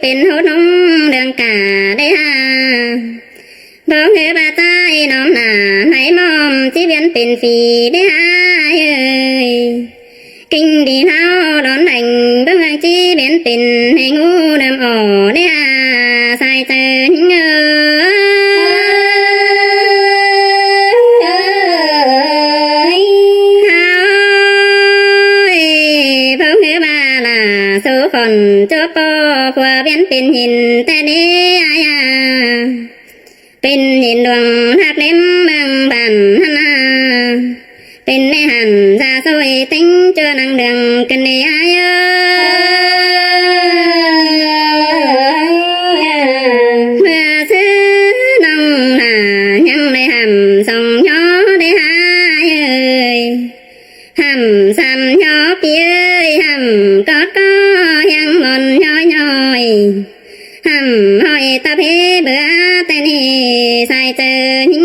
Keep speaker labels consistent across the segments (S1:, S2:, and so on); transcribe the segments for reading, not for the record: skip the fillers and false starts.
S1: เป็นหดน้องเรื่องกาได้ฮาบอกเฮบาตายน้องหนาให้มอมที่เวียนเป็นฝีได้ฮาเอ้ยkinh đi thao đón đành bước ngang chi biến tình hay ngu đầm ỏ đấy à sai tên phong thứ ba là số phần cho po qua biến tình nhìn tên đi ai à tình nhìn đường tháp ném bằng bàn hanaเป็นในหันซาสวยติ้งเจอนังเดืองกันในอายเมื่อซื้อน้องหายังในหำส่องย้อได้หายหำซ้ำย้อปีเอ้ยหำก็ยังมนย้อยย้อยหำหอยตาเพเบื่อแต่นี่ใส่เจอยิ่ง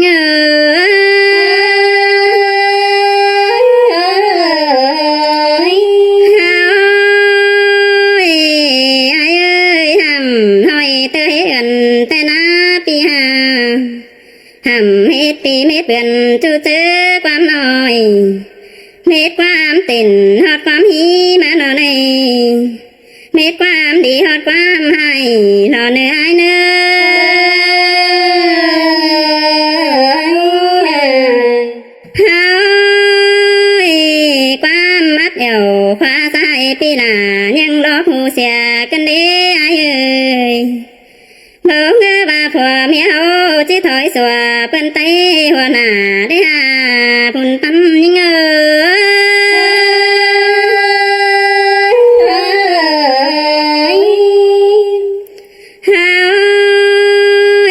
S1: เม็ดปีเม็ดเปลี่ยนจูเจอความน้อยเม็ดความติ่นฮอดความฮีมาหน่อในเม็ดความดีฮอดความให้หล่อเนื้อไอเนื้อเฮ้ยความมัดเอวคว้าใส่ปีหน้ายังรอผู้เสียกันดีไอเอ้ยบอกเงือบาผัวเมียเอาจิถอยสัวเปิ้นไตหัวหน้าได้หาพุ่นตั้มยิ่งเฮ้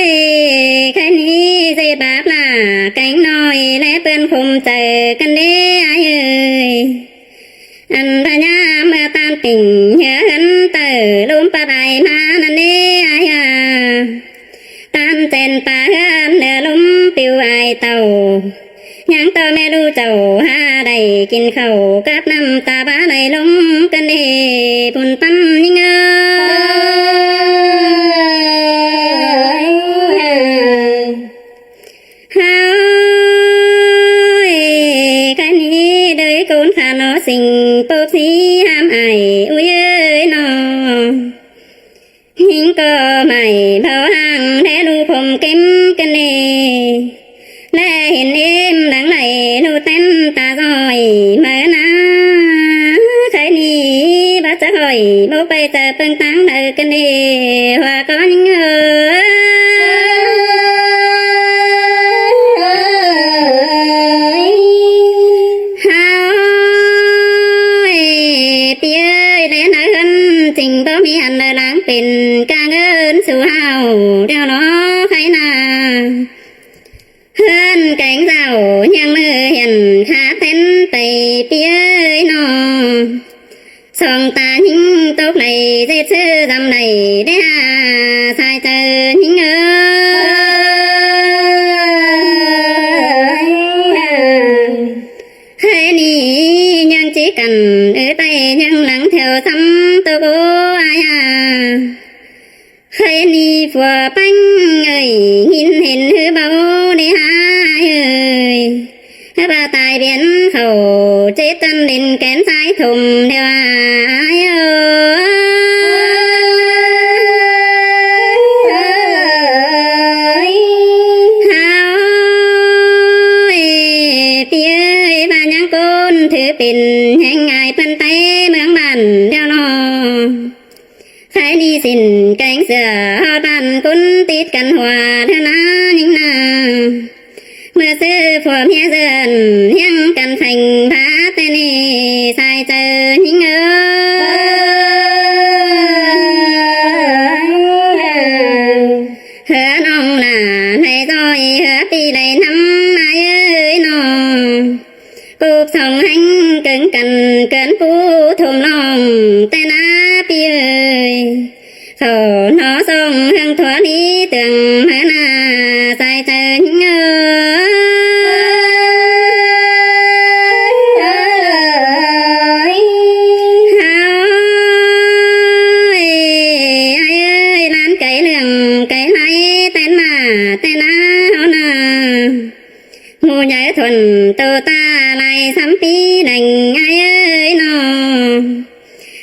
S1: ยแค่นี้ใจบาปล่ะแกงน้อยและเปิ้นคมเจอกันได้เอ้ยอันพญาเมื่อตามติ่งเหือนเตอลุมปะไดมานั่นนี่ตามเจนป่าเฮือนเดือลุ่มปิวไอเต่ายังเต่าไม่รู้เจ้าหาได้กินข้าวกับน้ำตาบ้าในลงกันดีปุ่นปั้มยิ่งเฮ้ยกันนี้โดยคนขาโนสิ่งปุ๊บสีห้ามไออุ้ยเอ้ยนอหิงก็ไม่เบาห่างแท้ดูผมเก็มกันเนและเห็นเอ็มหลังไหลดูเต้นตาซอยเมื่อนะใครนี่บ้าจะคอยบอกไปเจอเปิงตั้งเดินกันเนว่าก็ยังจริงบ่มีอันเดินหลังเป็นกางเอินสู่เฮาเดี๋ยวล้อใครนาเฮือนแกงเจ้ายังมือเห็นขาเต้นไปเปียนอส่องตาหิงตกไหลเจ็ดซื้อดำไหลได้หาสายเจอหิงเฮ้ยนี่ยังจีกันไตยังหลังแถวซ้ำตัวกูอาญาเฮ้ยนี่ฝัวปังเอ้ยหินเห็นหือเบาได้หาเอ้ยถ้าปลาตายเบียนเขาเจ็ดตันดินแกนสายถุ่มเดียวถือเป็นแห่งไงเพิ่นไตเมืองบ้านเดียวนอใครดีสินแกงเสือฮอดบ้านคุณติดกันหัวเท่านั้นยิ่งนาเมื่อซื้อผัวเมียเสือนยังกันแข่งพาแต่นี่สายเจอยิ่งเหือน้องหน้าให้ซอยเหือปีได้น้ำมาเอ้ยน้องกูส่งหันเกินกันเกินผู้ทุ่มลองแต่น้าปีเอ้ยเขาหนอส่งหังถั่วนี้เตืองเมื่อนาใส่เจอเงย lại sắm pi đành ai ơi nó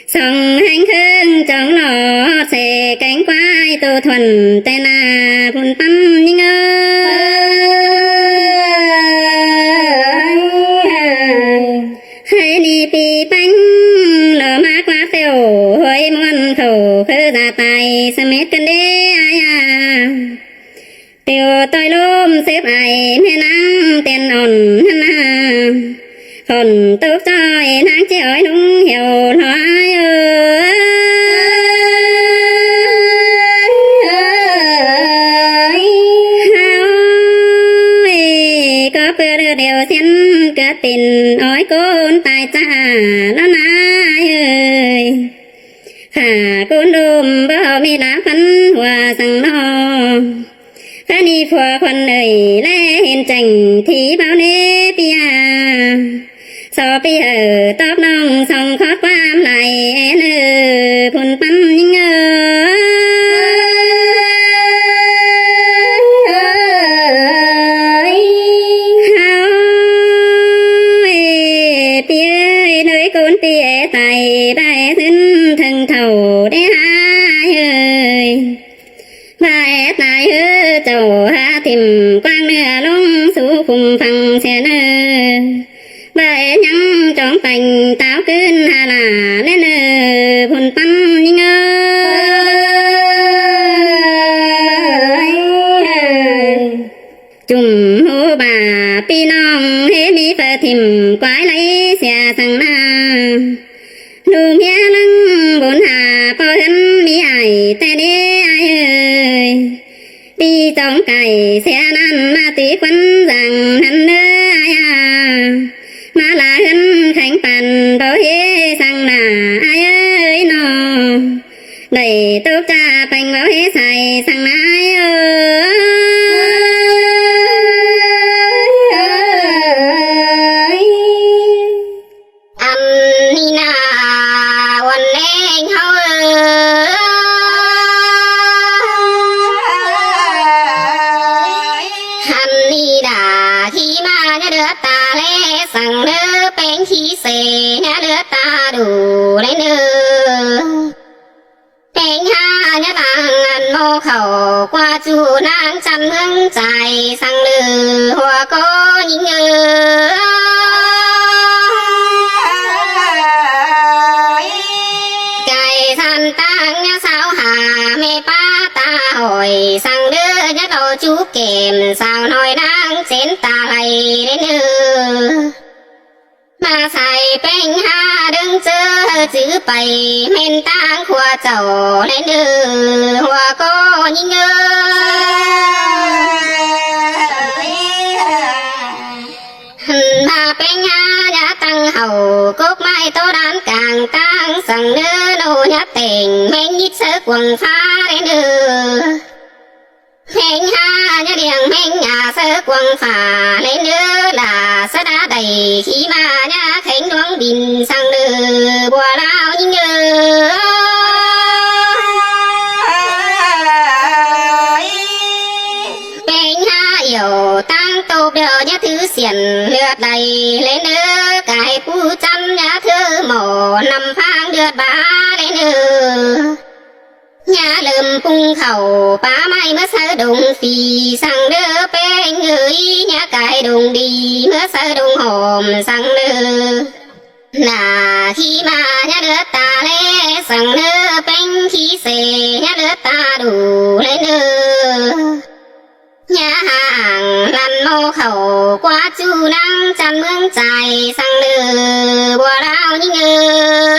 S1: song hành khương trong lò sẽ cánh quái tô thuần tên là phun tâm nhưng hay đi pi bánh lò má quá phèo hơi muôn khẩu khứ ra tay xem hết cân đế ai à tiêu tôi lôm xếp ai mê nắng tiền ổn hơn à hồn tốt trời nắng chỉ ơi đúng hiểu nói ơi có bữa đưa đều xin kết tình ôi con tài cha nó nái ơi hà con đùm bao mi lá phấn hòa sang nó khá ni phùa khuẩn ơi lẽ hiện trình thì bao nế bia so pi ở tóc nông sông khót quam lại en phun bắn nhưng nơi con tia tài đại thân thân thầu để hai ơi và tài hư chầu ha tìm quang nửa lông su cùng phẳng xe nơ vậy nhắn trong tình táo cơn hà là lên phun tâm nhưng chùm hô bà pi nong hế mi phơ thìm quái lấy xe sang na nụ mía lưng bốn hà po hân mi ai tê đế ai ơi đi trong cày xe năn ma tí quấn rằng hắn nơ ai à mà là hân khánh bàn bảo hế sang là ai ơi nó đầy tốt cha bánh bảo hế xài sang là ai ơi
S2: đủ lấy nơ bánh ha nhá bằng ăn mô khẩu qua chu nang chăn hưng dài sang lư hoa có những ngơ cài san tang nhá sao hà mê ba ta hồi sang lư nhá đầu chú kèm sao nói đang chén ta lầy đến nơ mà xài bánh ha đứng chơ chữ bày men tang khoa chầu lên đưa hoa có nhìn ngơ mà bánh ha đã tăng hầu cốt mai tô đán càng tăng sẵn nơ nô nhát tình men nhít sơ quần phá lên đưa men ha nhá điềng men nhà sơ quần phá lên đưa là sơ đá đầy khi mà nhá khánh đoán bình sang lư bùa lao như nhớ bánh ha yêu tăng tô đờ nhá thứ xiển lượt đầy lên nữa cái pu chăm nhá thứ mổ nằm phang lượt bá lên nữa nhà lầm cung khẩu bá mai mới sơ đùng phì sang đỡ bên người nhà cái đùng đi mới sơ đùng hòm sang đỡ là khi mà nhà đỡ ta lẽ sang đỡ bên khi xề nhà đỡ ta đủ lên đỡ nhà hàng lăn mô khẩu qua chu năng chăn mương dài sang đỡ bùa lao như ngơ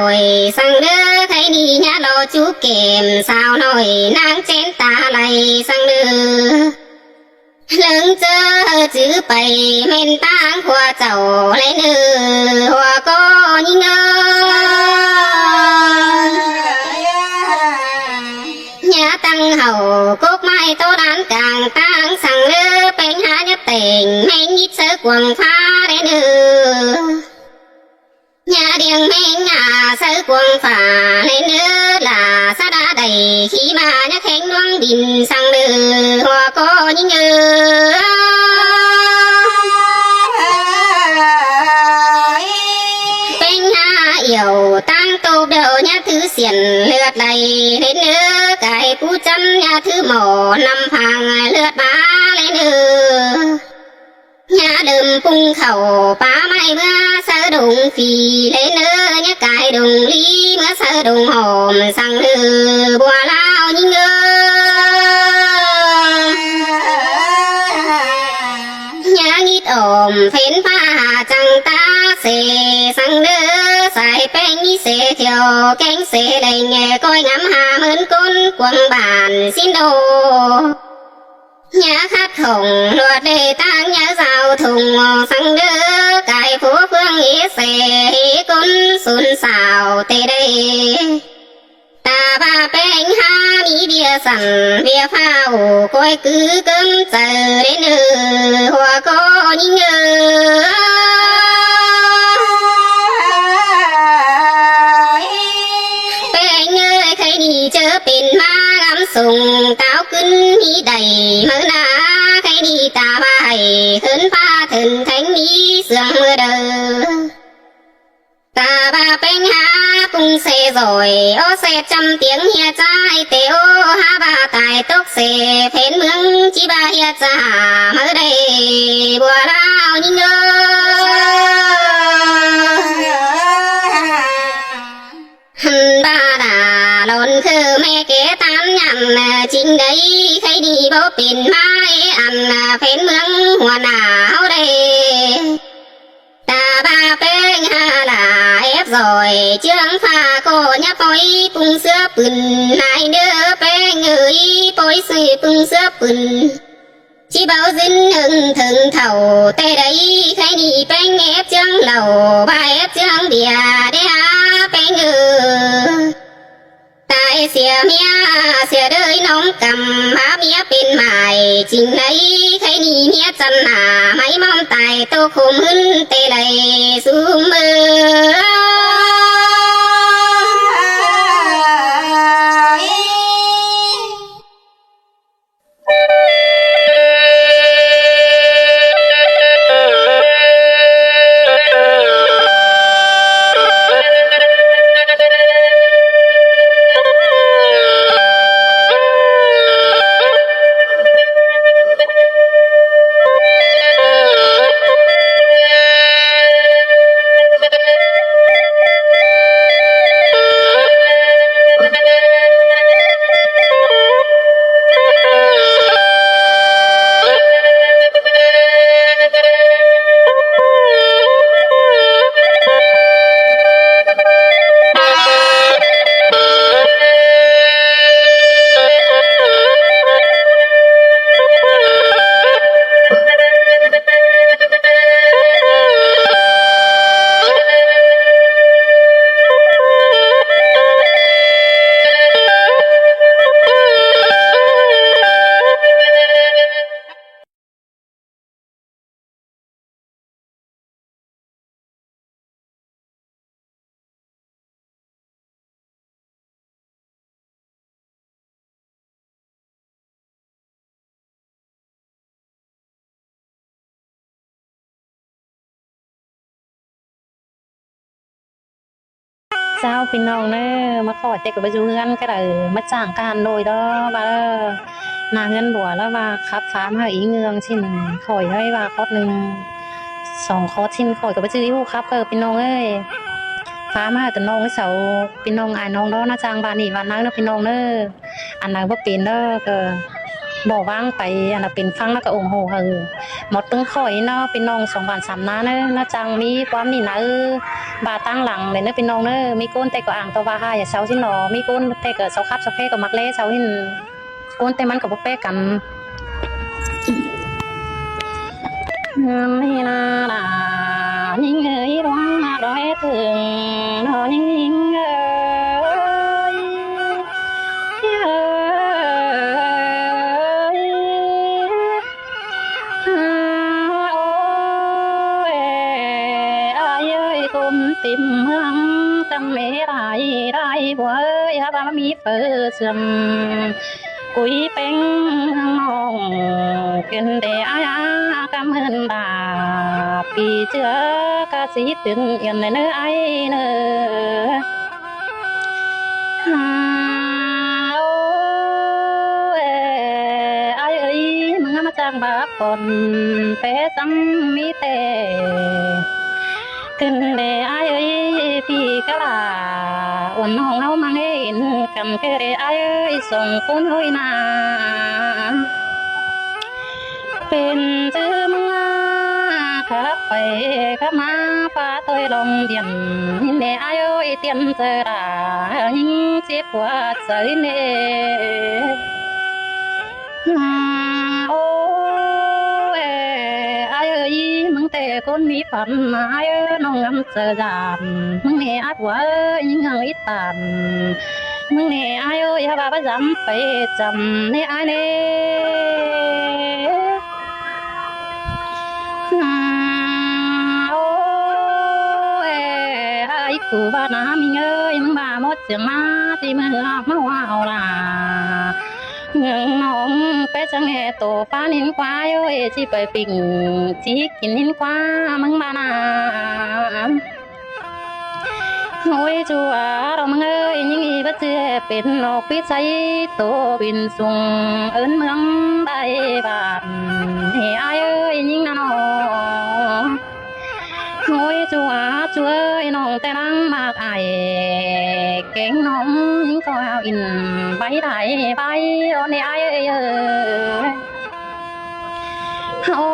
S2: hồi sang đứa thấy đi nhá lo chú kèm sao nổi nang chén ta lại sang đứa lưng chơ chữ bày men tang hoa chầu lấy nư hoa có như ngơ nhá tăng hầu cốt mai tô đán càng tăng sang đứa bánh há nhất tình men nhít sơ quần phá lấy nư nhà điềng men nhà sơ quang phà lên nữa là sa đa đầy khi mà nhắc khen đoan đình sang lư hoa có những nhớ bên ha yêu tăng tô đầu nhà thứ xiển lượt đầy lên nữa cái cú chân nhà thứ mỏ năm hàng lượt ba lên nữa nhà đầm cung khẩu ba mai mưa sơ đùng phì lên nữa nhá cái đùng ly mưa sơ đùng hòm sang lư bùa lao như ngơ nhà nghít ổm phến pha chẳng ta xề sang lư xài bánh như xề thiểu cánh xề đầy nghe coi ngắm hà mơn côn quăng bàn xin đồ nhà khát khổng luật đề tăng nhà giao thùng sang đỡ cái phố phương nghĩa xề côn xuân xào tê đây ta ba bánh ha mi bia sẵn bia phao coi cứ cơm chờ đến hoa có những bánh ơi khai đi chớ bên ma ngắm sùng táo cưng đi đầy mơ na khai đi ta bài khấn pha thần thánh đi sương mưa đờ ta ba bánh ha cùng xe rồi ô xe trăm tiếng hia trai tê ô ha ba tài tốc xe phến mương chi ba hia cha mơ đây bùa lao như ngơ ba đà lộn khơ mẹ kế tan nhằn chính đấy khai đi bố pin mai ăn phến mương hoa nào đây ta ba bánh ha là ép rồi chương pha cô nhá bối cùng sữa bừng hai đứa bánh ơi bối sư cùng sữa bừng chỉ bảo dính hưng thường thầu tê đấy khai đi bánh ép chương lầu ba ép chương bìa để ha bánh tại xìa mía đời nóng cầm má mía bên mài chính ấy khai đi mía chân à máy mong tài tô khôm hưng tê đầy xuống mơ
S3: เจ้าพี่น้องเนอะมาขอเต็กกับไปดูเฮือนก็ได้มาจ้างการโดยดอว่านาเฮือนบัวแล้วว่าครับฟ้ามาอีเงืองชิ้นข่อยให้ว่าคอดหนึ่ง2 คอดชิ้นข่อยกับไปซื้ออยู่ครับก็พี่น้องเอ้ยฟ้ามาแต่น้องไม่เสาพี่น้องอายน้องดอนะจ้างบ้านนี่บ้านนั้นเนอะพี่น้องเนอะอันนั้นบ่เป็นเด้อก็บ่ว่างไปอันนั้นเป็นฟังแล้วก็โอ้โหหมดตึงข่อยเนาะพี่น้อง2 บาท 3 นาเนอะนะจังมีความนี่นะบาตั้งหลังเลยเนอะพี่น้องเนอะมีก้นแต่ก็อ่างตัวว่าหาอย่าเช้าสิหนอมีก้นแต่ก็เช้าคับเช้าแพ้ก็มักเล่เช้าหินก้นแต่มันก็บ่แปะกันนี่นะล่ะยิ่งเอ้ยร้องมาร้อยถึงนอนยิ่งเอ้ยเอ้ยโอ้ยอายเอ้ยก้มติ่ม sườn cúi bánh mong kiên để ai cảm ơn bà vì chưa ca sĩ tuyên yên nơi ai nữa ai ơi mừng mà chàng bà còn bé xăm mi tè kinh để ai ơi vì cái là ổn hồng áo mang in cầm cái để ai ơi sống cuốn hôi naเป็นจื้อมึงครับไปครับมาป้าตัวลงเดียนเน่อายุเตียนเจอรายิ่งเจ็บกว่าใจเน่โอ้อายุมึงแต่คนมีฝันอายุน้องงำเจอจามมึงเน่อาจว่ายิ่งหังอิตามมึงเน่อายุอย่าบ้าประจำไปจำเน่อาเน่กูบ้าน้ำเงยมึงบ้าหมดเสียงมาที่มือมาว่าเอาล่ะเงงน้องไปจังแห่โตฟ้านินควายโอ้ยที่ไปปิ่งที่กินนินความึงบ้าน้ำโอ้ยจัวเรามึงเอ้ยยิ่งอีบัดเจ็บเป็นนกพิชัยโตบินสูงเอิ้นเมืองได้บ้านเฮ้ยเอ้ยยิ่งน่ะน้องโอ้ยจัวจัวน้องแต่รังมากไอเก่งน้องยิ่งก็เอาอินใบไทยใบโอ้เนี่ยไอโอ้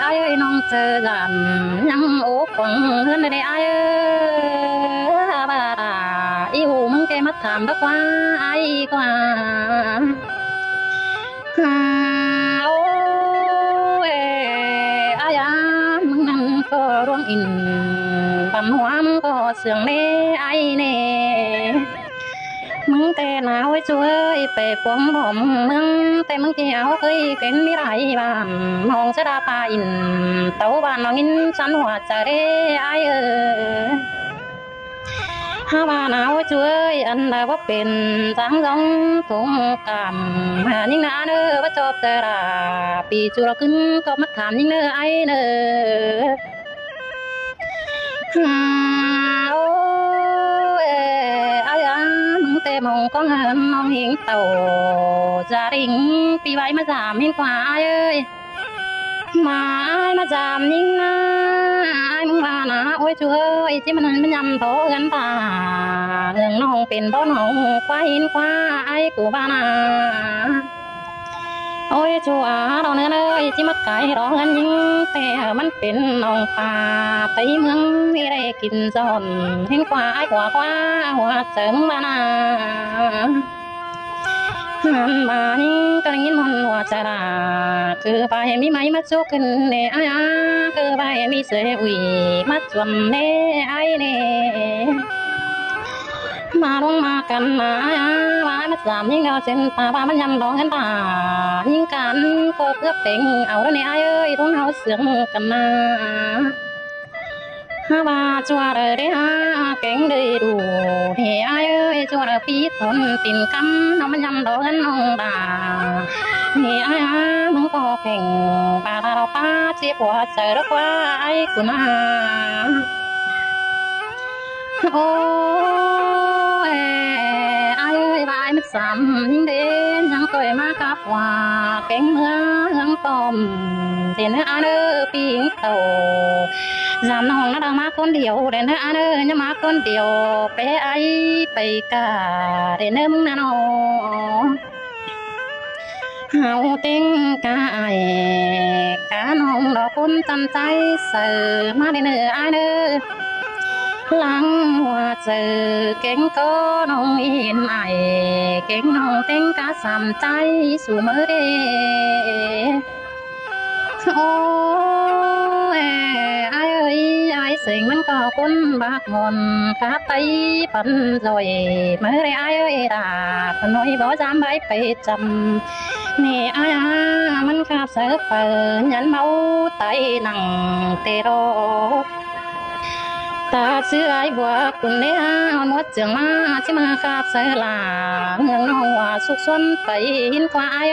S3: ไอน้องเจอกันยังโอ้คงเฮือนได้ไอบ้าอีหูมึงแกมาถามดักว่าไอกว่าโอ้ก็ร่วงอินปั๊มหัวมึงก็เสื่องเน่ไอเน่มึงแต่หนาวไว้ช่วยไปปวงผมมึงแต่มึงเกี่ยวเคยเป็นมิไรบ้านมองจะดาปาอินเต้าบ้านน้องอินฉันหัวใจเร่ไอฮาบ้านหนาวช่วยอันใดว่าเป็นสังสงทงกำหายิ่งนาเนอว่าจบแต่ละปีจุลขึ้นก็มาถามยิ่งเนอไอเนอโอ้มึงแต่มองก็เงินน้องหิงเต่าจะริงปีไว้มาจามยิ่งกว่าเอ้ยมามาจามยิ่งนะไอ้มึงว่านะโอ้ยช่วยที่มันยำโตกันตาเรื่องน้องเป็นบ่น้องควายหินควาไอ้กูบ้านะโอ้ยชัวเราเนื้อเลยที่มักไก่ร้องกันยิ่งแต่มันเป็นน้องป่าไปเมืองไม่ได้กินจอนเห็นกว่าไอ้กว่าหัวเจิมมานาหันมายิ่งก็ยินมันหัวจะด่าคือไปมีไม้มาโจกันเน่ไอ้คือไปมีเสืออุ่ยมาจวนเน่ไอ้เน่มาลงมากันมามาสามยิ่งเอาเส้นตาบ้ามันยำร้องกันตายิ่งกันก็เพื่อเป็นเอาแล้วเนี่ยเอ้ยต้องเอาเสียงกันนะฮาบาจัวเลยเด้ฮะเก่งเลยดูเฮ้เอ้ยจัวเลยปีทนตินคำเอามันยำร้องกันน้องตาเฮ้มึงก็เก่งปาเราป้าเจ็บหัวใจรักว่าไอ้กูนะโอ้สามยิ่งเด่นยังเคยมากับว่าเก่งเมืองตอมเด่นอาเนอปีงโตจำน้องน่าดังมาคนเดียวเด่นอาเนอยังมาคนเดียวไปไอไปกาเด่นมึงน่ะน้องเฮาเต็งกาไอกาน้องดอกคนจำใจเสือมาเด่นอาเนอหลังหัวเจอเก่งก็น้องอินไอเก่งน้องเต็งกะสามใจสู่มือเดโอ้ไอเอ้ยไอเสียงมันก็คุ้นบากงอนขาไตปันลอยมือเดไอเอ้ยดาพน้อยบ่จำใบไปจำนี่ไอมันขาเสือเปิดยันเมาไตหนังเตโร ta xưa ai bùa cùng đế một trường ma chứ mà khắp sẽ là hương nông hòa suốt xuân phải hiến qua ai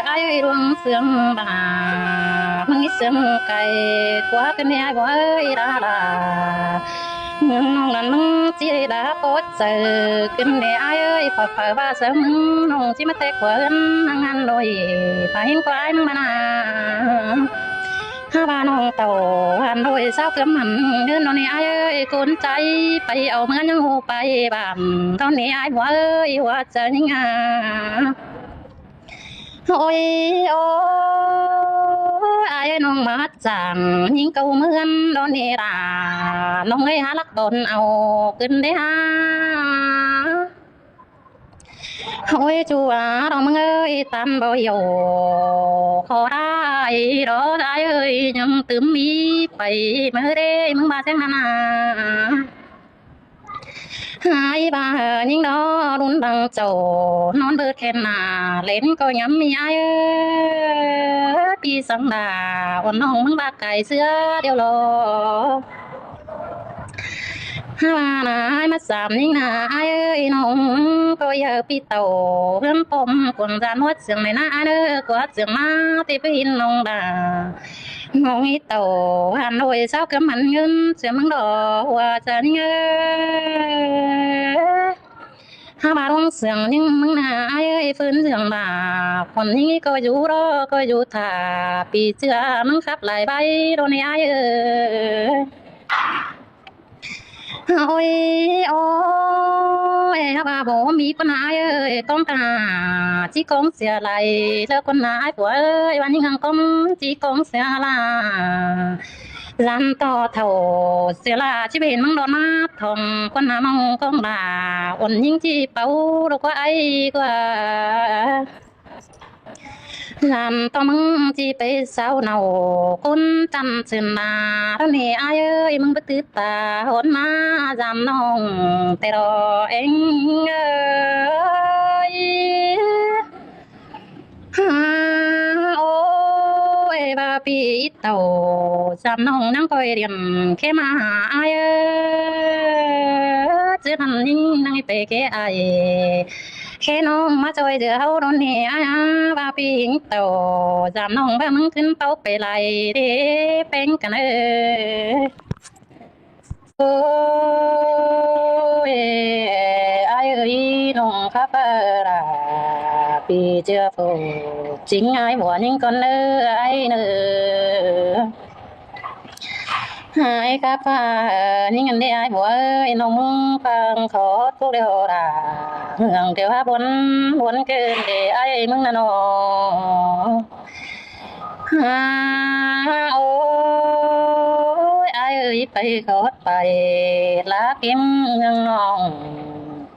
S3: ai ơi ruộng sương bà mừng sương cày quá cái này bùa ơi ra là nông là nông chỉ đã có giờ kinh để ai ơi phải ba sớm nông chỉ mất tết của năng ăn rồi phải hiến qua ai mà na ha ba nông tàu ăn rồi sao cấm hẳn nên nó này ai ơi con trai phải ở mà nhau phải bám con này ai quá ơi quá trời những ôi ai nông mát chẳng những câu mươn đó nè là nông ấy há lắc đồn ao kinh đấy ha ôi chú đó mừng ơi tam bao dầu khó ai đó ai ơi nhầm tưm mi phải mơ đê mừng ba sáng na hai bà những đó đun bằng chầu non bớt khen là lên coi nhắm mi ai ơi đi sang là còn nông mừng ba cài xưa đều lo hai bà là hai mắt giảm nhưng là ai ơi nông coi giờ pi tàu hương pom quần gian nuốt giường này na ai nữa có giường ma thì pin nông bà nông ít tàu Hà Nội sao cấm mạnh ngân giường măng đỏ hòa chân hai bà đông giường nhưng măng là ai ơi phun giường bà còn những coi chú đó coi chú thả pi chưa măng khắp lại bay đồ này ai ơi ôi ôi bà bố mi con ai ơi con cả chỉ con sẽ lại lỡ con ai của ơi bạn những hàng con chỉ con sẽ là làm to thầu sẽ là chỉ bên mong đón mát thòng con nào mong con bà ổn những chi bao đâu có ai qua làm to mong chiไปsao nào con chăn chừng mà đó nè ai ơi mong bất tư ta hôn má giảm nông tè đò anh ơi ôi bà bị tàu giảm nông năng coi điểm khi mà ai ơi chứ thằng ninh năng về cái ai khi nông mà chơi giờ hậu đón hè ba pin tàu giảm nông ba măngขึ้นtàuไปlại để bên cả nơi ôi ai ơi nông khắp là bị chưa phụ chính ai bỏ những con nơ ai nữa hai các những anh đi ai bỏ ơi nông bằng khó thuốc đều là hưởng kêu hát muốn muốn kêu để ai mừng là nó ôi ai ơi phải khó phải lá kiếm ngưng nòng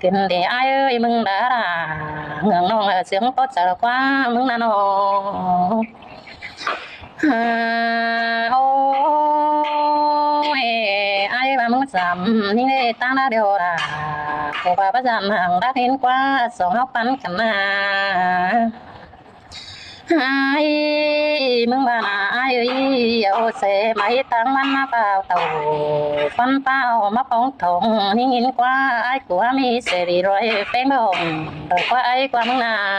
S3: kinh để ai ơi mừng đã là ngưng nòng ở sướng tốt sợ quá mừng là nó ôi ai bà muốn giảm nhưng để tăng ra điều là của bà bắt giảm hàng đã đến qua sống học bắn cảnh à ai mừng bà là ai ơi ô xe máy tăng mắt vào tàu phân bao mắt bóng thùng nhưng nhìn qua ai của mi sẽ đi rồi phép hồng rồi qua ai qua mừng là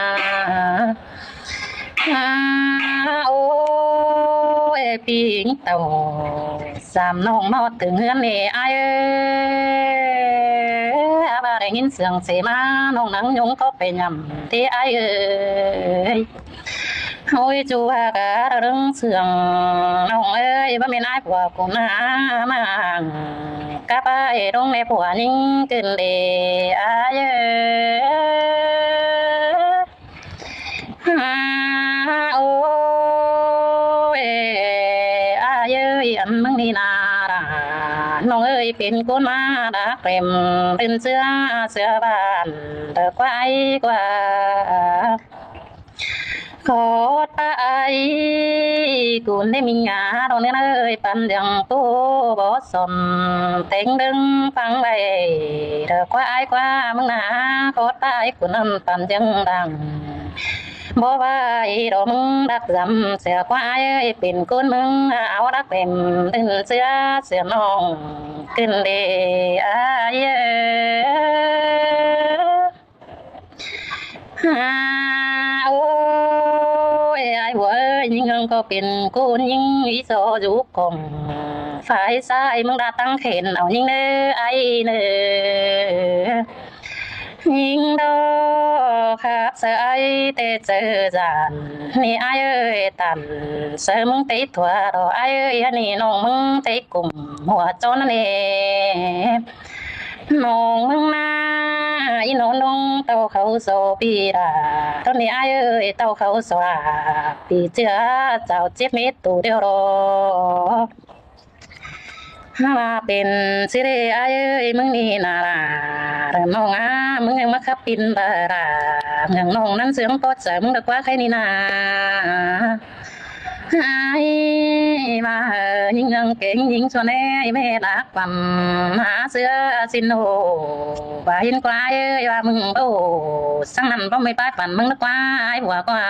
S3: ôi pin tàu giảm nông mau từng hương này ai ơi bà đây nhìn sương sẽ mà nông nắng nhung có phải nhầm thế ai ơi ôi chú cả đứng sương nông ơi bà mình ai của cũng na mà các ai đông này của những cần để ai ôi ai ơi anh mừng đi na nông ơiเป็นคนมาđã kèm bên xưa xưa bàn được quay qua khó tay cuốn để mình ngã đâu nên ơi pan dằng tô bỏ sầm tiếng đứng phăng bay được quay qua mừng na khó tay cuốn pan dằng đằng บ่ว่าอีดอกมึงรักจำเสือควายเอ้ยเป็นคนมึงเอารักเป็นตึนเสือน้องขึ้นเดอายเอ้ยโอ้ยไอ้หัวยิงก็เป็นกูยิงอีโซยุกของฝ่ายซ้ายมึงđãตั้งเข็นเอายิงเด้อไอ้เด้อยิงดอกครับเสือไอ้เตเจอจานนี่ไอ้เอ้ยตันเสือมึงติดถั่วดอกไอ้เอ้ยนี่น้องมึงติดกลุ่มหัวจนนี่น้องมึงมาอีน้องน้องเต้าเขาโซปีราตอนนี้ไอ้เอ้ยเต้าเขาสวาปีเจือเจ้าเจ็บเม็ดตูเดียวรอมาเป็นสิเรไอ้เอ้ยมึงนี่นาราเริ่มน้องมึงยังมาขับปินบาราอย่างน้องนั้นเสียงปอดเสมึงดักว่าใครนี่นาไอ้มายิงเก่งยิงชวนแน่แม่รักปั่นหาเสือสินโหว่าเห็นกลายว่ามึงโอ้สังนั้นก็ไม่ป้ายปั่นมึงนักว่าไอ้หัวกว่า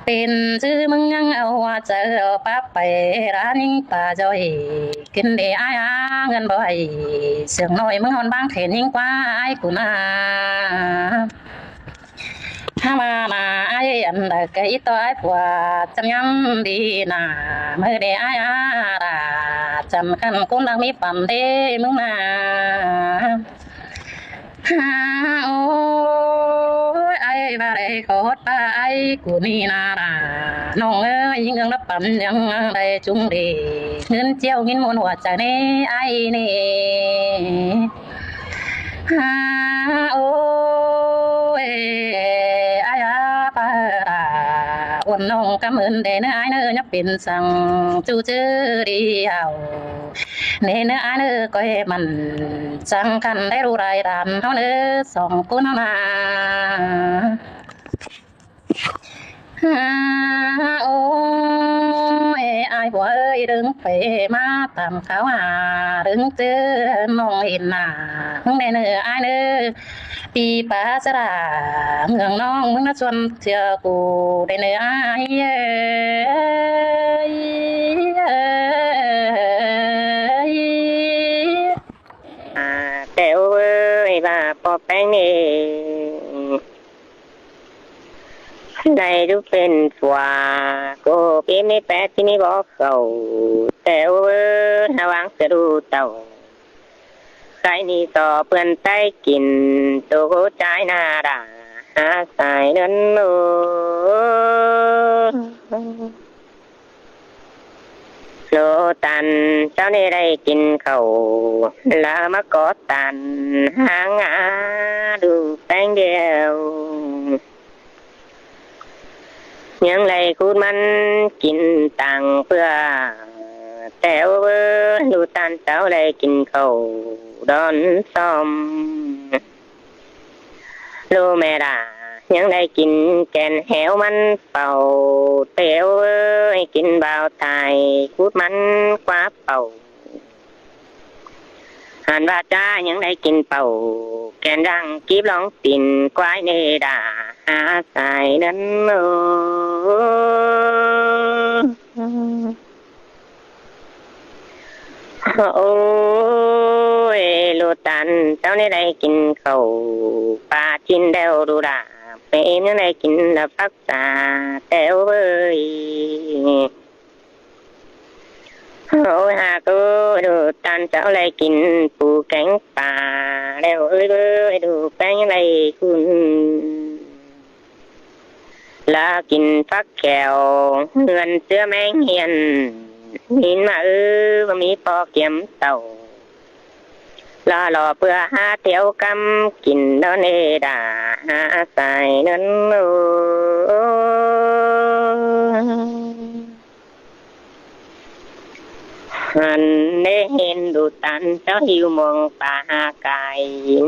S3: เป็นชื่อมึงยังเอาว่าเจอป้าไปร้านยิงป่าจอยกินเดไอ้เงินบ่อยเสียงน้อยมึงหอนบางเห็นยิงกว่าไอ้กูนาถ้ามาไอ้อันใดก็อีตัวไอ้ผัวจำยำดีนาเมื่อเดไอ้ราจำกันกูนักมีปั่นเดมึงนาโอ้ยไอ้บาได้ขอดป้าไอ้กูนี่นาราน้องเอ้ยยิงรับปั่นยังได้จุงดีเงินเจียวเงินมวนหัวใจนี่ไอ้นี่โอ้ยไอ้ปาราวันน้องกำเงินเดนไอ้เนื้อยับเป็นสั่งจูเจอเดียวเนื้อไอ้เนื้อก็มันจังกันได้รู้รายดันเท่าเนื้อสองคนมาโอ้ยไอ้บัวเอ้ยดึงไปมาตามเขาดึงเจอน้องเห็นหน้ามึงได้เนื้อไอ้เนื้อปีปาสระเมืองน้องมึงน่าชวนเชื่อกูได้เนื้อไอ้
S4: แต่เอ้ยว่าปอแป้งนี่ได้ดูเป็นฝัวกูปีไม่แปดที่นี่บอกเขาแต่เอ้ยระวังจะดูเต่าใครนี่ต่อเปื่อนใต้กินตัวใจนาด่าหาสายนั้นโนโลตันเจ้านี่ได้กินเขาลามากอตันหางาดูแป้งเดียวยังไรคูดมันกินตังเพื่อแต่ดูตันเจ้าได้กินเขาดอนซ้อมโลแม่ดายังได้กินแกนแหวมันเป่าเตียวกินเบาตายคูดมันกว่าเป่าหันว่าจ้ายังได้กินเป่าแกนดังกีบร้องตินควายเนดาหาสายนั้นโอ้ยโลตันเจ้าได้กินเขาปลาจินเดวดูดาเปมยังได้กินละพักษาแต่เว้ยโอ้ยหากดูตันเจ้าได้กินปูแกงปลาแล้วเอ้ยดูแป้งยังได้คุณแล้วกินฟักแขวเงินเสื้อแมงเฮียนหินมาว่ามีปอเกี่ยมเต่าลาหล่อเพื่อหาเที่ยวกำกินดอนเอดาหาใส่นั้นหันได้เห็นดูตันเจ้าหิวมองป่าหาไก่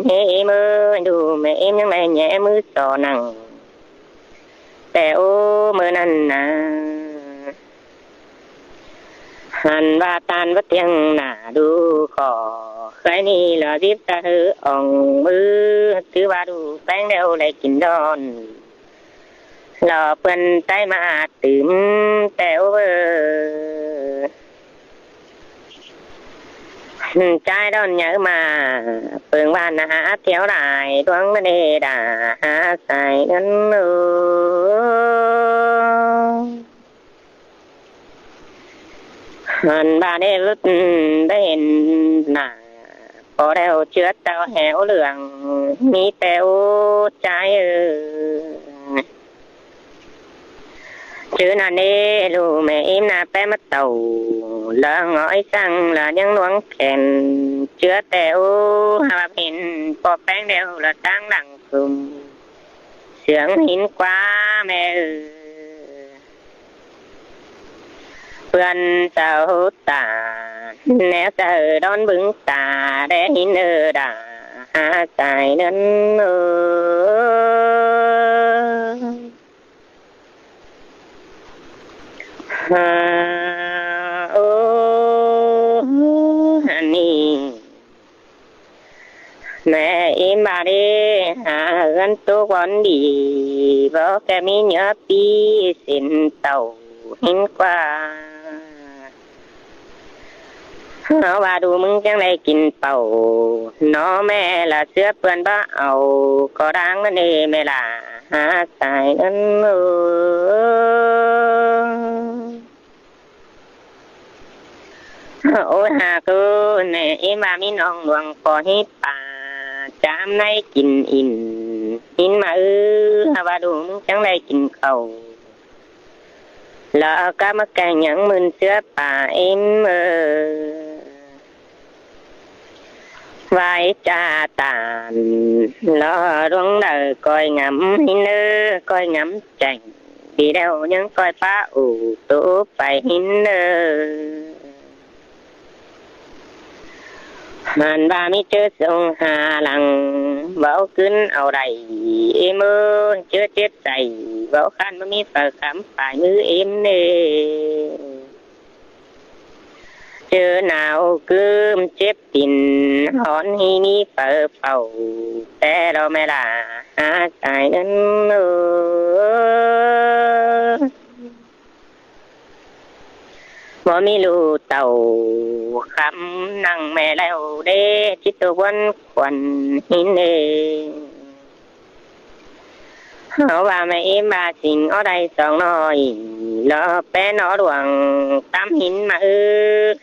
S4: เฮ้มือดูแม่เอ็มยังไม่แย่มือต่อนั่งแต่โอ้มือนั้นนะหันว่าตันว่าเตียงหน้าดูขอ ใครนี่ละดิบตาหืออ่องมือถือว่าดูแป้งเดียวเลยกินดอนหล่อเปิ้นใต้มาตื่มแต่เวอใจดอนnhớ mà phường ban há thiếu lại đoán đề đà há xài ngân hòn ba đê lút bên nà có đeo chứa tao héo lường mi teo trái chứ là nê lù mẹ im na bé mất tàu lỡ ngói xăng là những luống kèn chứa teo hà hình bỏ bánh đều là đang đằng cùng sướng hin quá mẹ vườn tàu tà nè tờ đón bứng tà để hin đà hà tài nên mẹ em bà đi gần tô quán đi vợ cái mi nhớ pi xin tàu hin qua nó bà đủ mừng chẳng này kín tàu nó mẹ là xưa bươn bá ầu có đáng vấn đề mẹ là xài ngân ôi hà cô nè em bà mi nong luồng có hít bà chạm nay kín in mà bà đủ chẳng này kín cầu lỡ cả mất cái những mừng xưa bà em vai cha tàn lo đuông đời coi ngắm hin coi ngắm chành đi đâu những coi phá ủ tố phải hin hàn ba mi chơi sông hà lăng bảo kín ao đầy em ơi chưa chết đầy bảo khăn mà mi phải khám phải như em nè chưa nào cứ chết tình hòn hi mi phải phầu té đâu mẹ là xài ngân bỏ mi lù tàu khăm năng mẹ leo đê chỉ tôi quân quần hin nê họ bà mẹ em bà xin ở đây xong nói lo bé nó luồng tám hin mà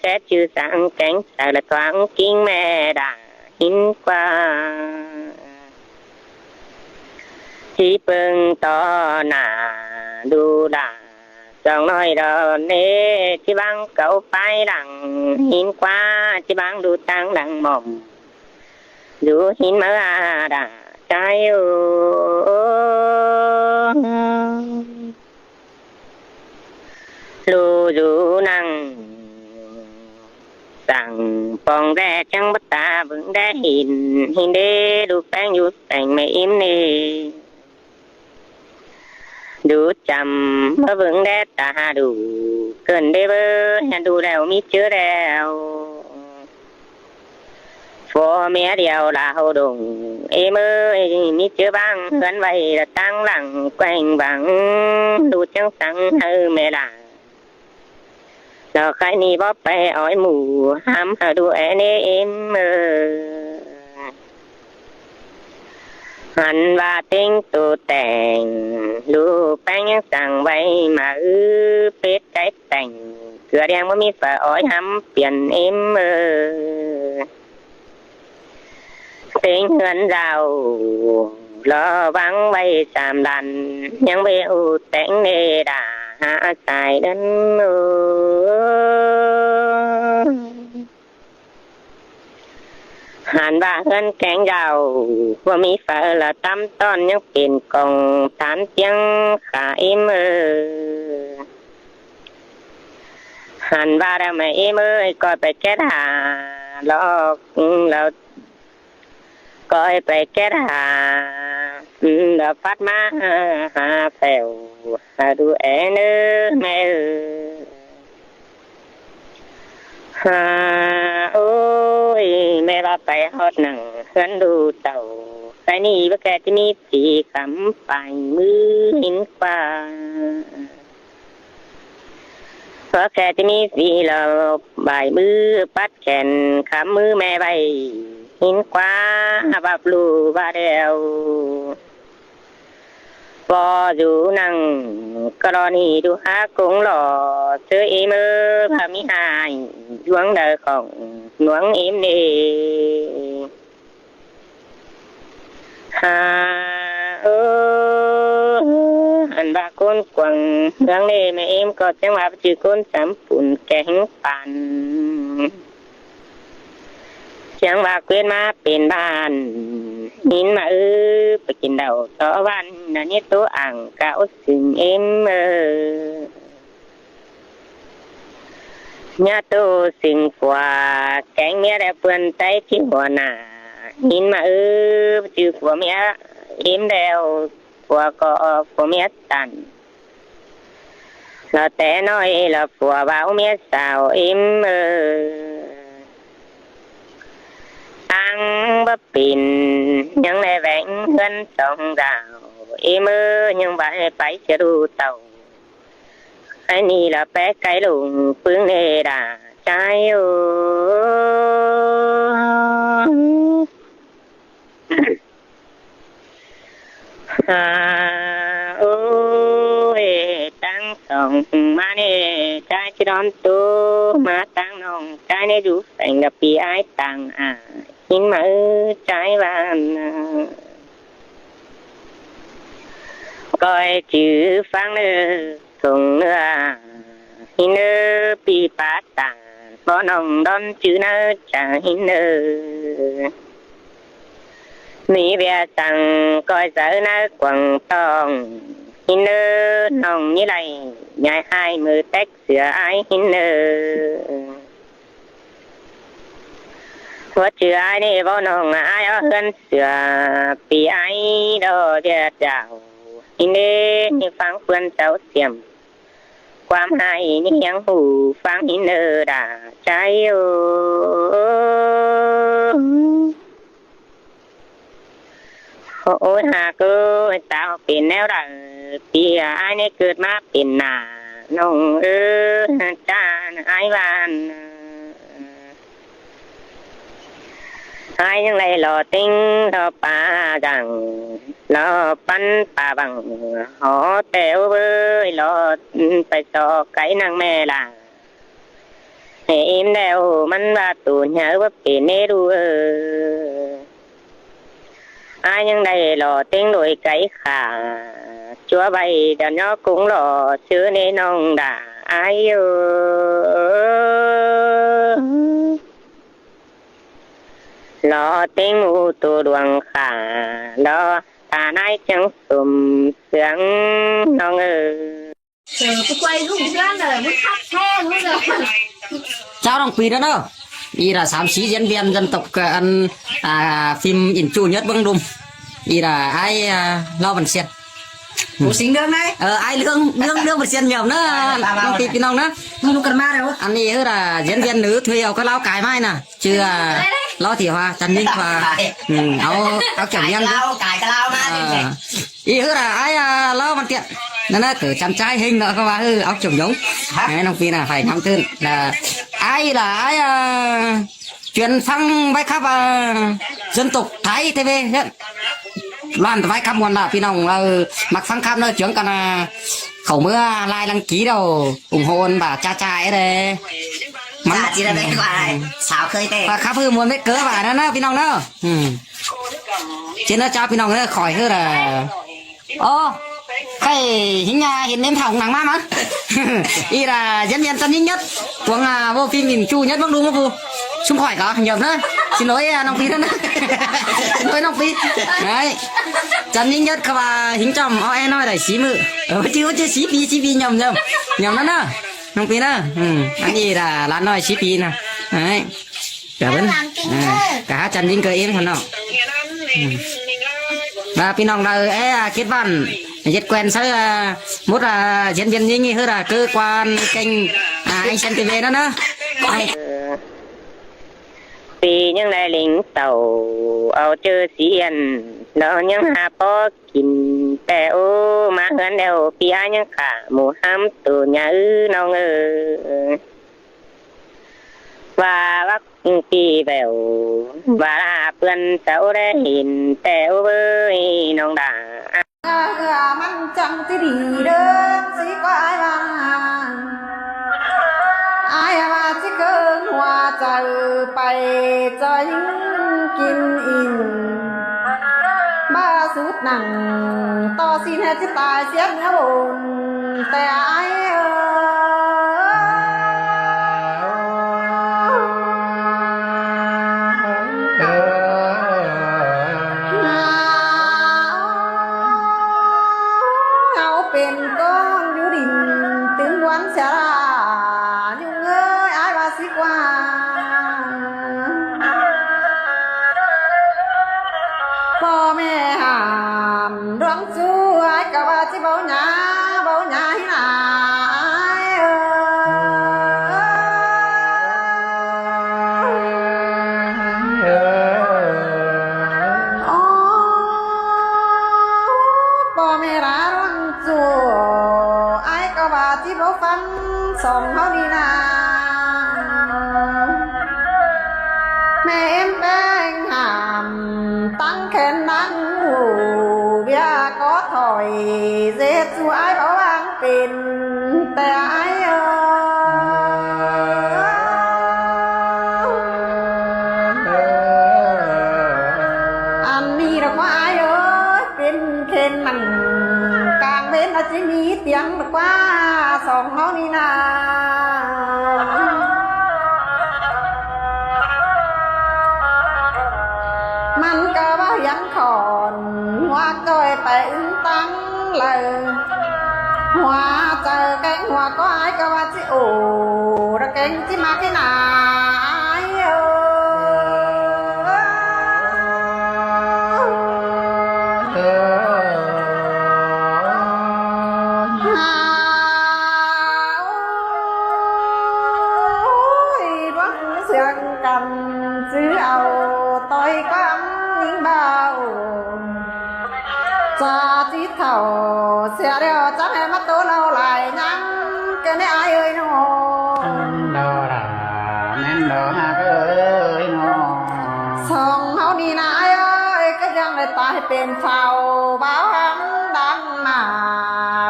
S4: khét chư sáng cánh sợ là thoáng kinh mẹ đã hin qua chỉ bưng to nà đu đà xong nói đó nè chỉ bằng cậu phải đằng hin qua chỉ bằng đu tăng đằng mồm dù hin mơ đã trái lù dù năng rằng phòng ra chẳng bắt ta vững đã hin đê đủ phán dù thành mẹ im nè đủ chầm mơ vững đã ta đủ cần đê bơ hẹn đủ đèo mi chứa đèo phô mẹ đèo là hầu đùng em ơi mi chứa băng gần vậy là tăng lặng quanh vắng đủ chẳng sáng hư mẹ là nó khai ni bóp bè ói mù hám hờ đu nê em hắn và tinh tu tèn lu bánh những sang vay mà phết cái tành cửa đen mới mi phải ói hám biển em tính hươn rào lo vắng bay sàm đàn những bê u tánh nê đà hạ xài đến hàn ba hươn cánh rào và mi phải là tâm ton những tiền công tán tiếng khả em hàn ba ra mẹ em ơi coi phải kết hà lo coi phải kết hà là phát má hà phèo hà đu é nơ mẹ hà ô ยแม่ว่าไปฮอดหนังเฮือนดูเต่าใส่นี่ว่าแกที่มีสีคำไปมือหินกว่าเพราะแกที่มีสีเราบ่ายมือปัดแขนคำมือแม่ใบหินกว่าบับลูบาเดียวพออยู่นั่งกรณีดูหากงหล่อเจอเอมพามิหายดวงเดอของหลวงเอ็มเนฮาอันบาคนกวางเรื่องเนแม่เอ็มก็จังว่าจือคนจำปุ่นแกงปันเสียงว่าเกวียนมาเป็นบ้านหินมาไปกินเดาต่อวันนั่นนี่ตัวอ่างเก่าสึงเอ็มญาตัวสิงฝัวแกงเมียได้เปื่อนใจที่หัวหน้าหินมาจือฝัวเมียเอ็มเดวฝัวก็ฝัวเมียตันเราแต่น้อยเราฝัวบ่าวเมียสาวเอ็มอังบ่ปินยังได้แหวงเงินสองดาวเอมือยังบ่ให้ไปจะดูเต่าไอ้นี่ละแปะไก่ลุงปึ้งเนดาใจโอ้ยตั้งสองมาเน่ใจจะร้อนตัวมาตั้งน้องใจในดูแสงกับปีไอ้ตั้งหินมาtrái vàng coi chữ phang nơ thùng nơ hin nơ pi pa tàng bỏ nòng đón chữ nơ chả hin nơ mi bia tàng coi giờ nơ quăng tòng hin nơ nòng như này nhai hai mươi tách sửa ai hin nơว่าชื่อไอ้นี่บ่น้องไอ้เฮือนเสือปีไอ้ดอเดียเจ้าอินเด้นี่ฟังเพื่อนเจ้าเสียมความให้นี่ยังหูฟังอินเดอด่าใจโอ้ยหากเจ้าเป็นแนวใดปีไอ้นี่เกิดมาเป็นหน้าน้องจ้าไอ้บ้านai những này lò tinh lò pa rằng lò bắn pa bằng họ téo với lò phải cho cái năng mẹ là em đeo mình và tụ nhớ với cái nê đu ai những này lò tinh đôi cái khả chúa bay đàn nó cũng lò chứa nê nông đã ai lo tiếng u tu đường khả lo ta nay chẳng sum sướng non
S2: tôi quay lúc ra rồi muốn khắp xe luôn rồi
S5: cháu đồng quỳ đó đâu y là sám sĩ diễn viên dân tộc ăn phim in chu nhất băng đùm y là ai lo bằng xiên
S6: Ủa xin đương đấy
S5: ai lương bằng xiên nhầm đó đồng quỳ pin ông đó
S6: không cần ma đâu
S5: anh ấy là diễn viên nữ thuê ông có lao cài mai nè chưa lo thì hoa Trần Ninh và áo chồng nhân
S6: cài cái lao ma
S5: ý là ai lo bằng tiện nên là cử chăm trai hình nữa các bạn áo chồng giống cái đồng phi là phải nắm tên là ai truyền phăng vai khắp dân tộc Thái TV loan vai khắp nguồn là phi nòng mặc phăng khắp nơi trưởng còn khẩu mưa like đăng ký đầu ủng hộ bà cha trai đây
S6: mà chỉ là đấy gọi xào khơi tê
S5: và khá phương muốn biết cớ và đó nó phi nòng đó trên nó cho phi nòng nó khỏi hơn là cái hình hiện nếm thòng nắng má y là diễn viên tân nhất của vô phim nhìn chu nhất bắc đúng không phu xung khỏi có nhầm đó xin lỗi nông phi đó xin lỗi nông phi đấy chân nhất và hình chồng em nói là xí mự chứ xí phi nhầm đó đó nông phi đó anh gì là lát nói xí phi nè đấy cả vẫn cả chân ninh cơ em thằng nào và phi nòng là kết bạn rất quen với một diễn viên như thế là cơ quan kênh anh xem TV đó nữa
S4: ปียังได้ลิงเต่าเอาเจอเสียนเรายังหาพอกินแต่โอ้มาเฮือนเดียวพี่อายังขาหมูห้ำตัวหยาน้องว่าวักปีแววว่าเพื่อนเจ้าได้เห็นแต่โอ้ยน้องด่า
S7: มันจังที่ดีเด้อสิก็อายว่าสิเกินหัวใจไปใจกินอินบ้าสุดหนังต่อสิแท้ที่ตายเสียเนื้อบนแต่อายเป็นก้อนอยู่ดินถึงวันเสียราอยู่เงยอายว่าสิกว่าพ่อแม่ห้ามดวงช่วยก็ว่าสิเบาหยาให้หนาที่บ่ฟังสองเฮานี่นาแม่เอ็มแป้งห้ามตั้งแขนนั่งหูเบียก็ถอยเสียสู่อ้ายบ่วางเป็นแต่อ้ายอันนี้ดอกว่าอ้ายเป็นเข็นมันกลางเว้นอาจจะมีเตียงดอกว่าสองเฮานี่นามันก็ว่ายังขอนว่าก้อยไปอึ้งตั้งเลยหัวเจอแกงหัวก็อายก็ว่าจิโอระแกงจิมาแค่ไหนเสียงกันซื้อเอาต่อยความยิ่งเบาจะที่เท่าเสียเดียวจะให้มาตัวเราหลายนังกันได้อายเอ้ยน้องดอราแม่นดอหากเอ้ยน้องสองเฮานี่นะเอ้ยก็ยังได้ตายเป็นเฝ้าบ่าวหังดังหน้า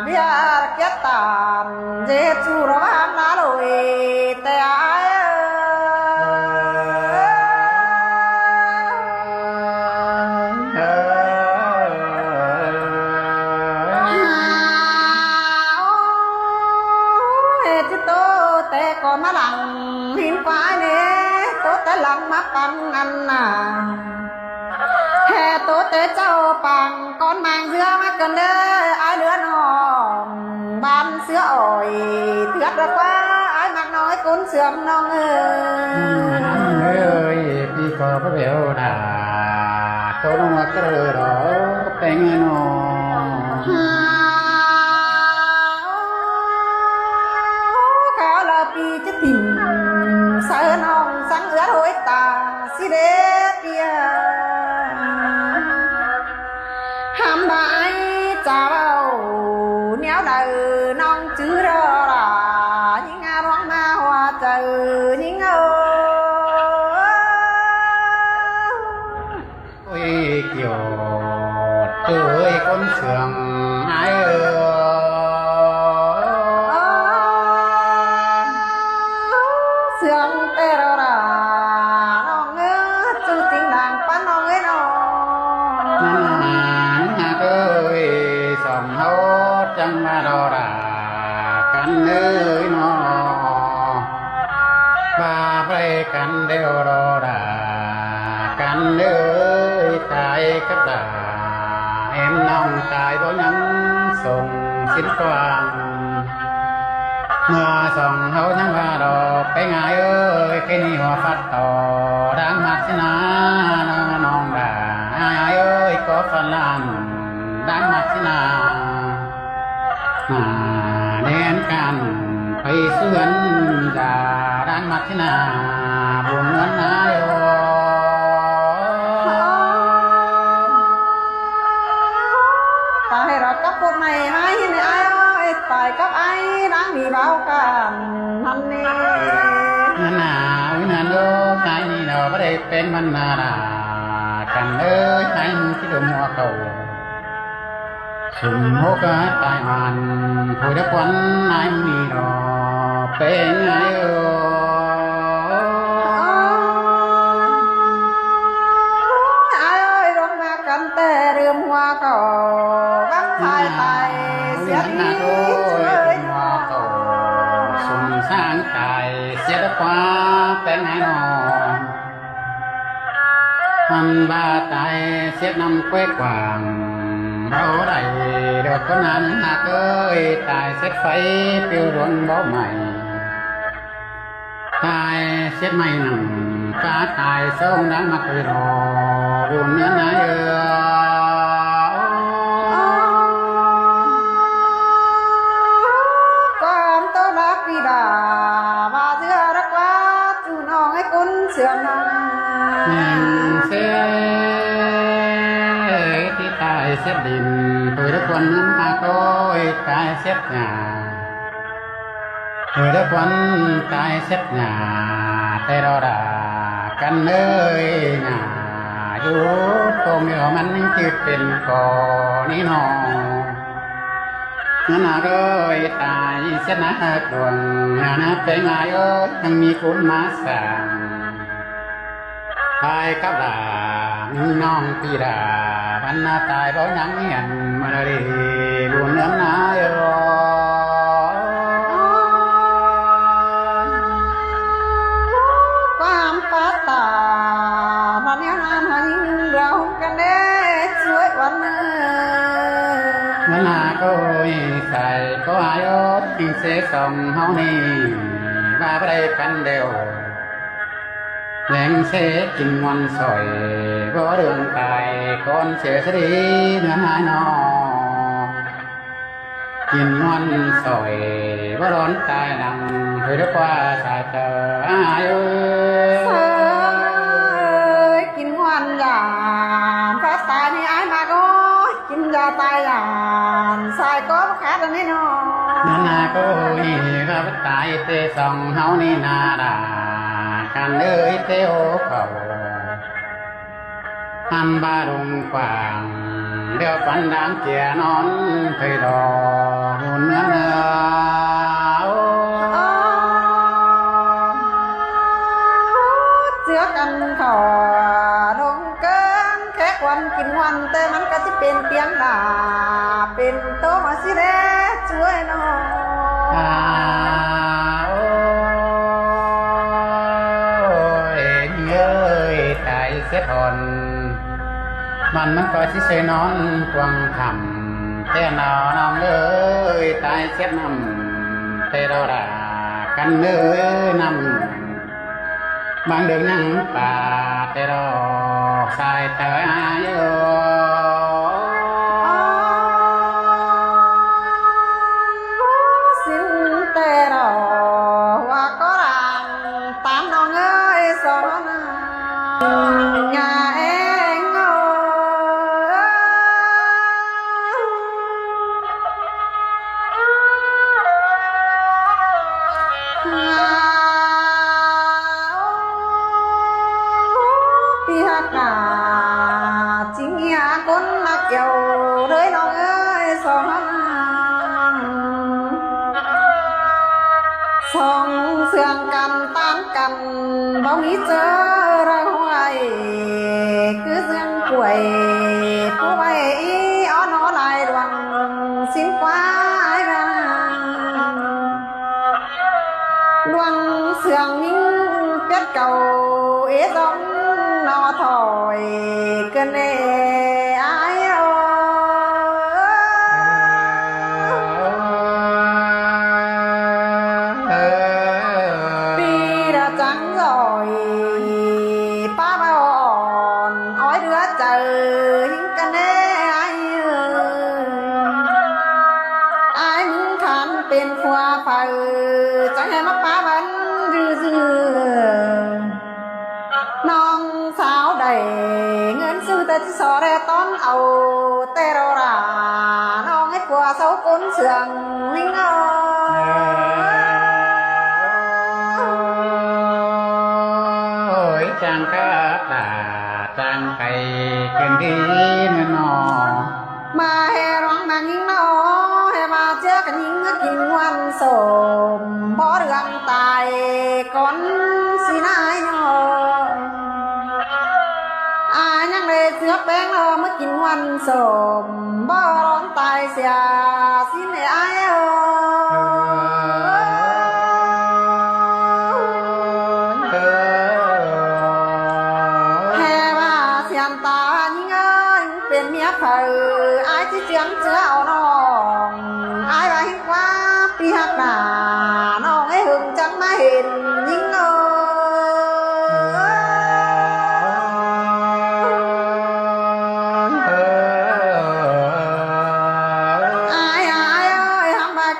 S7: เบียร์เกียรตามเจจูระวางนาลอยแต่อายแต่ก่อนมาหลังหินฟ้าเน่โตแต่หลังมาปังอันน่ะแห่โตแต่เจ้าปังก่อนมางเสือมากันเด้ออายเลือน้องบ้านเสืออ่อยเถื่อนระว่าอายมากน้อยก้นเสื่อมน้องเอ้ยพี่ก็พระเบลดาโตลงมากระโดดแต่งน้องปีจะถิ่นเสือนองสังเอือโหยตาสิเดเปียหามบายจ้าเบาเนี้ยเดินน้องจื้อรอล่ะยิ่งร้องมาหัวใจยิ่งโอ้ยเกี่ยวเอ้ยคนเสื่อมหายเสื่อมเปรอราน้องเอ้ยจูจริงดังปั้นน้องเอ้ยน้องหากเอ้ยสองเฮาจังมารอรากันเอ้ยน้องว่าไปกันเดียวรอรากันเอ้ยตายกับตาเอ็มน้องตายเพราะยังส่งสิ้นกวางเมื่อสองเฮายังว่าดอกไปง่ายเอ้ยแค่นี้หัวฟัดต่อดังมัดสินะน้องด่าเอ้ยก็ฟันลันดังมัดสินะเดินกันไปสวนด่าดังมัดสินะบุญวันนาย กันทันนี้
S8: นั่นหนาวินาโนใครนี่เราไม่ได้เป็นมันนาดากันเอ้ยใครที่โดนหัวเขาสุ่มโหกตายมันผู้เด็กวันนายมีรอเป็นไง
S7: ai ơi rong na cánh tê rươm hoa cỏ bắn thai tay xiết đi chơi
S8: hoa cầuสุ่มสร้างกายเสียดฟ้าเป็นไงนอมันบาตายเสียดนำเควกวางเราได้เดือดคนนั้นหากเอ้ยตายเสียดไฟเปลี่ยวรวนบ่ใหม่ตายเสียดไม่หนังฟ้าตายส่งดังมาเคยรอบุญเนื้อนา
S7: con tôi bác đi đà và giữa đất quá chú nó ấy cún sườn nằm
S8: เสียที่ตายเสียดินตัวทุกคนนั้นหากโอ้ยตายเสียหน้าตัวทุกคนตายเสียหน้าแต่เราด่ากันเลยหน้าอยู่ตัวเมียมันคิดเป็นก่อนี่นอนั่นน่ะเลยตายเสียหน้าดวงน่าเป็นไงเอ้ยยังมีคุณมาสั่งตายกับลาน้องปีดาวันนาตายเพราะยังเห็นมาเลยบุญเนื้อนาเออ
S7: ความปัตตาพันยานหันเรากันเด้ช่วยวันเนื้อ
S8: มันหาก็ใส่ก็อายอดทิ้งเสสมเฮานี่มาไปกันเดียวแหลงเสกินวันสอยบ่เรื่องตายก่อนเสียสดีเนื้อหานอกินวันสอยบ่ร้อนตายหลังเฮ้ยกว่าสายเจออายเอ้ย
S7: กินวันยานพระตายนี่ไอ้มาก็กินยาตายยานสายก็ขาดอันนี้เนาะ
S8: นานาก็อีข้าพตายเตสองเฮานี่นาดากันเอ้ยเตโอเขาทำบารุงกว่างเดี๋ยวฟันดางเกียนอนเคยรอหุ่นเนื้อ
S7: เจือกันขอดงเกินแค่วันกินวันแต่มันก็จะเป็นเตียงดาเป็นโตมาสิเด้ช่วยหน่อย
S8: โอ้ยเอ้ยตายเสียทนมันก็สิเสนอนกวางคำแต่นอน้องเอ้ยตายเสียนำแต่เราด่ากันเอ้ยนำบางเดือนนั่งป่าแต่เราสายเตยอายเอ้
S7: สิ้นแต่รอว่าก็รังตามน้องเอ้ยสอนงาเองเอ้พี่ฮักหนาจริงอยากคนนักเกี่ยวเลยน้องเอ้ยสอนสองเสื่องกันตามกันบ่มีเจอเราไว้คือเสื่องป่วยผู้ไว้อ้อนอลายดวงสิ้นฟ้าไอ้ราดวงเสื่องนิ่งเป็ดเก่าเอซองนอถอยเกินเอไอ้ปีđã trắng rồi ba ba hòn ói đứa chờ những cái nê ai ai muốn khăn bên khoa phờ chẳng hề mắc ba bánh dư dư non sao đầy ngân sư ta chỉ so ra tón ầu tê rô ra non hết qua xấu cốn sườn linh ơi
S8: จังกะตาจังไก่เกินดีเนื้อนอ
S7: มาให้ร้องนางยิงน้อให้มาเจอกันยิงกินวันสมบ่เรื่องตายก่อนสินายนอยังเลยเสือแป้งนอเมื่อกินวันสมบ่ร้องตายเสียสินไอ้แห่มาเสียนตายิงเป็นเมียเผอไอ้ที่เจียงเจ้าน้องไอ้ไว้ว่าปีหักหน้าน้องไอ้หึงจังมาเห็นยิง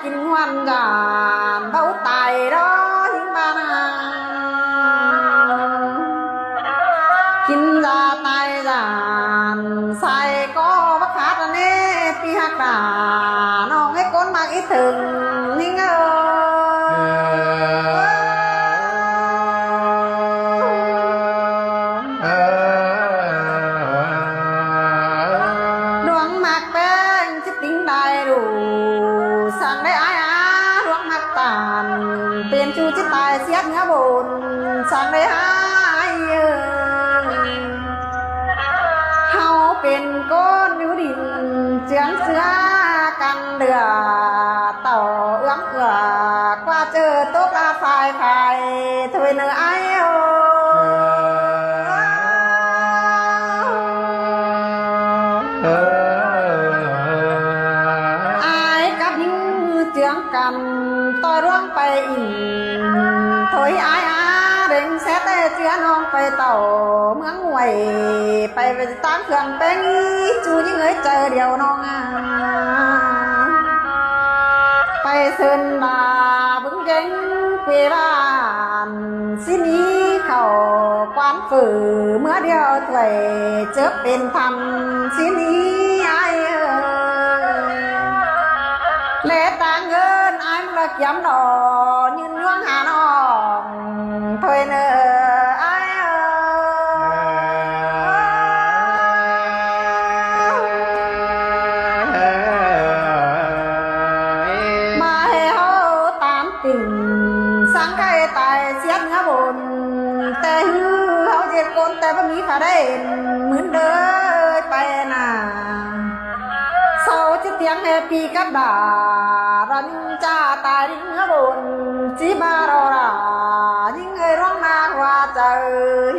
S7: กินวันกันเบาตายđóยิงบ้านกินยาตายจานใส่ก็บักขาดอันนี้ปีหักหน้าน้องให้ก้นมากอีถึงนิ่งดวงมากแป้งชิดติ้งได้ดูสั่งได้อ้ายดวงมากตานเป็นชูชิดตายเสียดเนื้อบนสั่งได้อ้ายเฮาเป็นก้นนิ้วดินเจียงเสือกันเดือต่อเอื้อมเอือกว่าเจอตกอาไฟไฟถอยเนื้อไอ้กับยิงเจียงกันต่อยร่วงไปอินถอยไอ้เร่งแซ่แต่เจียน้องไปเต่าเมืองหวยไปตามเครื่องเป็นจูยิ่งเอ้ยเจอเดียวน้องไปเซินบาบึงเก่งเปบ้านสินี้เขาควันฝือเมื่อเดียวถวยเจอเป็นพันสินี้ไอ้เลต่างเงินไอ้มันละย้ำดอยืนย่วงหาน้องถอยเนอไอ้มาให้เขาตามติ่งสังไก่ตายเสียงเงาบนแต่ฮือเขาเจ็บคนแต่ไม่มีขาได้เหมือนเดินไปน่ะเศร้าจะเตียงแฮปปี้กับดารันจ้าตายดิ้งบนจีบารอรายิ่งเอ้ยร้องนาว่าเจอ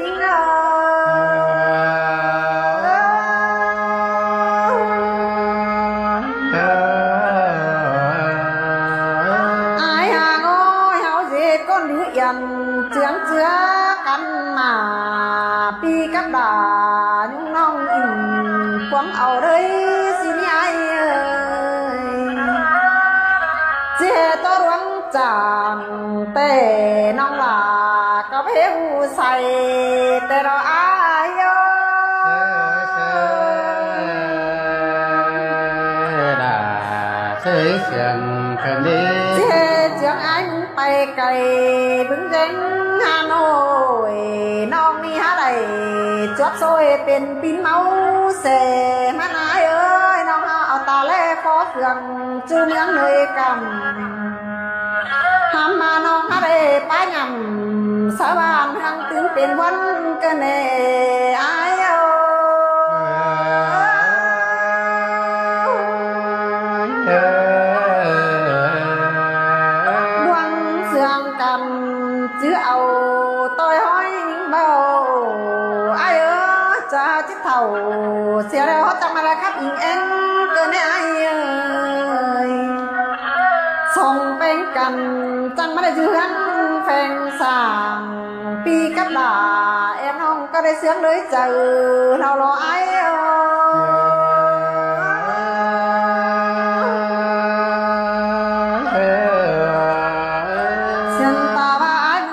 S7: ยิ่งไอ้ห่างอ้อยเฮาเจ็บก้นดื้อยันเจืองเจือกันมาปีกับดายุ่งน้องอิ่มควงเอาเลยสินี่ไอ้เจ้าตัวรวงจานเต้น้องลาก็เพวใส่แต่เราอาย
S8: เสียงเกินดี
S7: เจ้าเจียงไอ้มึงไปไกลบึงเด้งฮานอยน้องมีหาใดจวบโซยเป็นปีนเมาเสมันอายเอ้ยน้องเอาตาแลขอเฟืองจูเมืองเลยกันหามมาน้องหาได้ป้ายำสาบานหังถึงเป็นวันกันแน่อายดวงเสื่องกันจื้อเอาต่อยห้อยเบาอายจะจิตเท่าเสียแล้วจังมาแล้วครับอิงเอ็นเกินได้อายส่งเป็นกันจังไม่ได้เจือนแฟงสางปีกับดาแอบน้องก็ได้เสียงเลยเจอเรารอไอ้เสียงตาบ้าน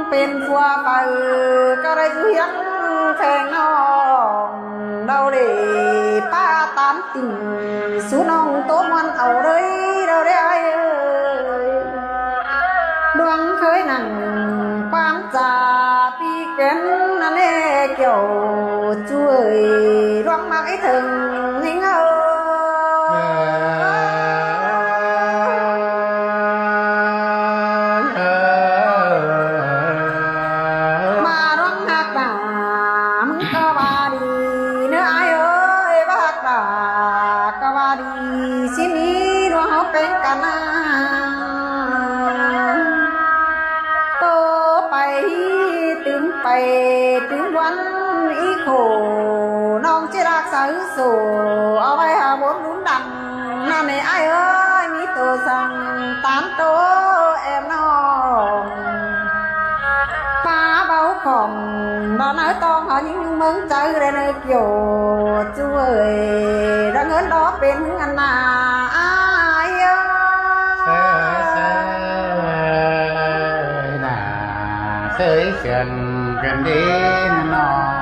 S7: เป็นฟัวไปก็ได้เสียงแฟงน้องเราได้ป้าตามติ่งสู้น้องโตมันเอาเลยเราได้ไอ้ดวงเคยนั่งความจ่าปีเป็น kiểu chuối loang mãi thường hình ơi mà loang hạt đà mừng ca ba đi nữa ai ơi bác đà ca ba đi xin đi loang học bên cả naไปถึงวันอีโขน้องจะรักษาสู่เอาไว้หาบนลุ้นดังนั่นไอ้เอ้ยมีตัวสั่งตามตัวแอมน้องป้าเบาของđó nói to họ những mừng chơi đây nơi kiểu chú ơi đã ngớn đó bên anh à ai
S8: tới gần gần đến nó